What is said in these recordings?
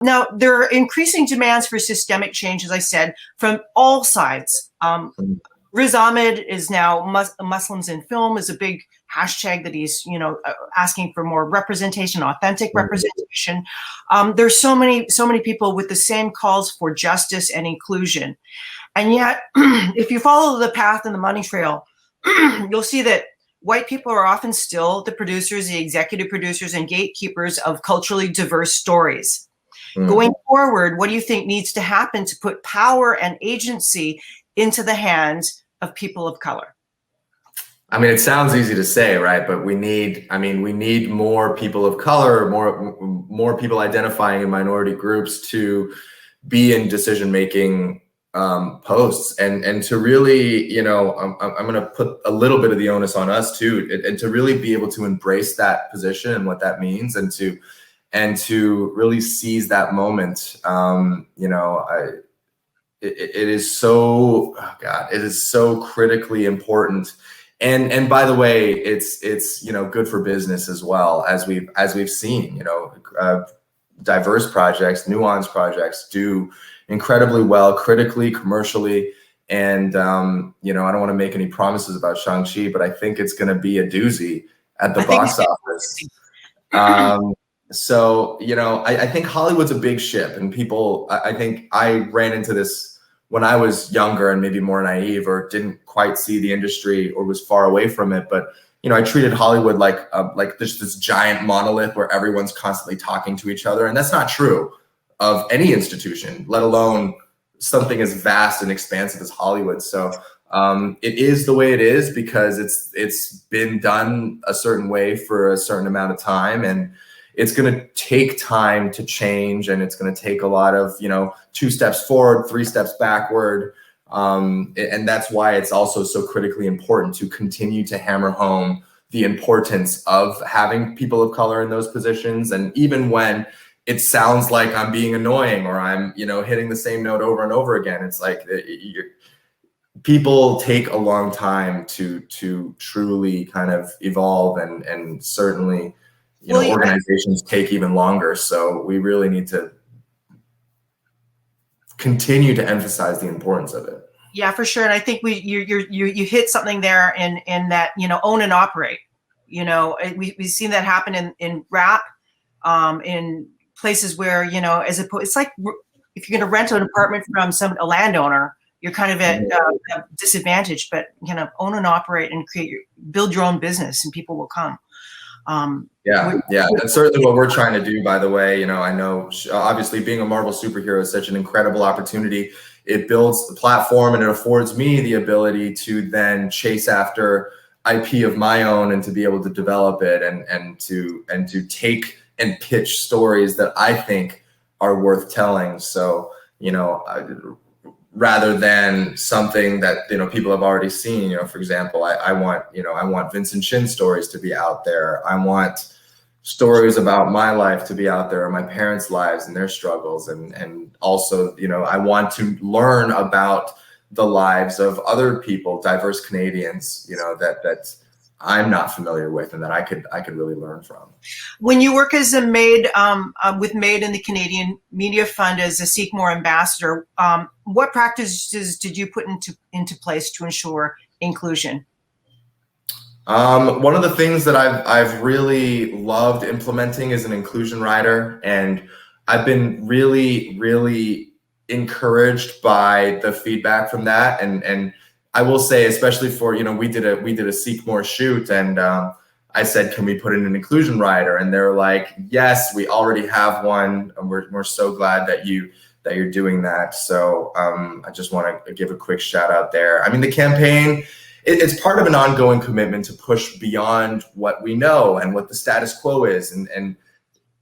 Now, there are increasing demands for systemic change, as I said, from all sides. Riz Ahmed is now Muslims in film is a big hashtag that he's, asking for more representation, authentic representation. There's so many people with the same calls for justice and inclusion. And yet, if you follow the path and the money trail, you'll see that white people are often still the producers, the executive producers and gatekeepers of culturally diverse stories. Going forward, what do you think needs to happen to put power and agency into the hands of people of color? I mean, it sounds easy to say, right? But we need more people of color, more people identifying in minority groups to be in decision-making posts, and to really, I'm going to put a little bit of the onus on us too, and to really be able to embrace that position and what that means, and to really seize that moment. It is so, it is so critically important. And by the way, it's good for business as well, as we've seen, diverse projects, nuanced projects do incredibly well critically, commercially. And I don't want to make any promises about Shang-Chi, but I think it's going to be a doozy at the box office. So, I think Hollywood's a big ship, and people, I think I ran into this when I was younger and maybe more naive, or didn't quite see the industry or was far away from it. But, I treated Hollywood like this giant monolith where everyone's constantly talking to each other. And that's not true of any institution, let alone something as vast and expansive as Hollywood. So it is the way it is because it's been done a certain way for a certain amount of time, and it's going to take time to change, and it's going to take a lot of 2 steps forward, 3 steps backward, and that's why it's also so critically important to continue to hammer home the importance of having people of color in those positions. And even when it sounds like I'm being annoying or I'm hitting the same note over and over again, it's like people take a long time to truly kind of evolve, and certainly organizations take even longer. So we really need to continue to emphasize the importance of it. Yeah, for sure. And I think you hit something there in that, own and operate. We've seen that happen in rap, in places where, it's like if you're going to rent an apartment from a landowner, you're kind of at a disadvantage, but own and operate and build your own business, and people will come. Yeah, that's certainly what we're trying to do, by the way. I know obviously being a Marvel superhero is such an incredible opportunity. It builds the platform, and it affords me the ability to then chase after IP of my own, and to be able to develop it, and to take and pitch stories that I think are worth telling. So, rather than something that people have already seen. For example, I want Vincent Chin stories to be out there. I want stories about my life to be out there, or my parents' lives and their struggles, and also I want to learn about the lives of other people, diverse Canadians, that I'm not familiar with, and that I could really learn from. When you work as a MAID, with MAID and the Canadian Media Fund as a Seek More ambassador, what practices did you put into place to ensure inclusion? One of the things that I've really loved implementing is an inclusion rider, and I've been really, really encouraged by the feedback from that. And I will say, especially for, we did a Seek More shoot, and I said, can we put in an inclusion rider? And they're like, yes, we already have one, and we're so glad that you're doing that. So I just want to give a quick shout out there. I mean, the campaign, it's part of an ongoing commitment to push beyond what we know and what the status quo is, and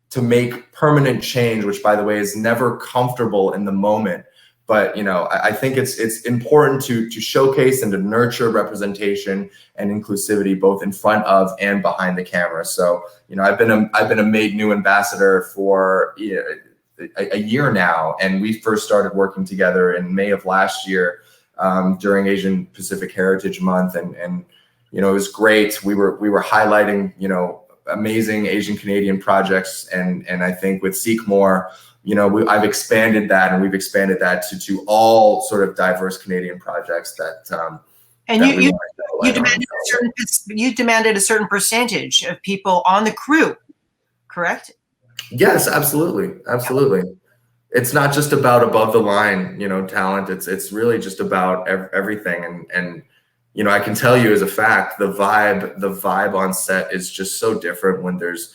to make permanent change, which, by the way, is never comfortable in the moment. But I think it's important to showcase and to nurture representation and inclusivity both in front of and behind the camera. So I've been a MAID new ambassador for a year now, and we first started working together in May of last year during Asian Pacific Heritage Month, and it was great. We were highlighting amazing Asian Canadian projects, and I think with Seek More, you know, I've expanded that, and we've expanded that to all sort of diverse Canadian projects that. And That you you you demanded a certain percentage of people on the crew, correct? Yes, absolutely, absolutely. It's not just about above the line, you know, talent. It's really just about everything. And you know, I can tell you as a fact, the vibe on set is just so different when there's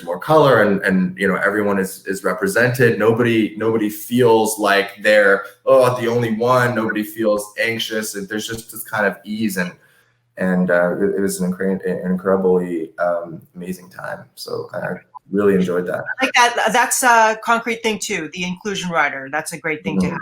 more color, and you know, everyone is represented. Nobody feels like they're the only one. Nobody feels anxious, and there's just this kind of ease, and it was an incredibly amazing time. So I really enjoyed that. I like that. That's a concrete thing too. The inclusion rider. That's a great thing to have.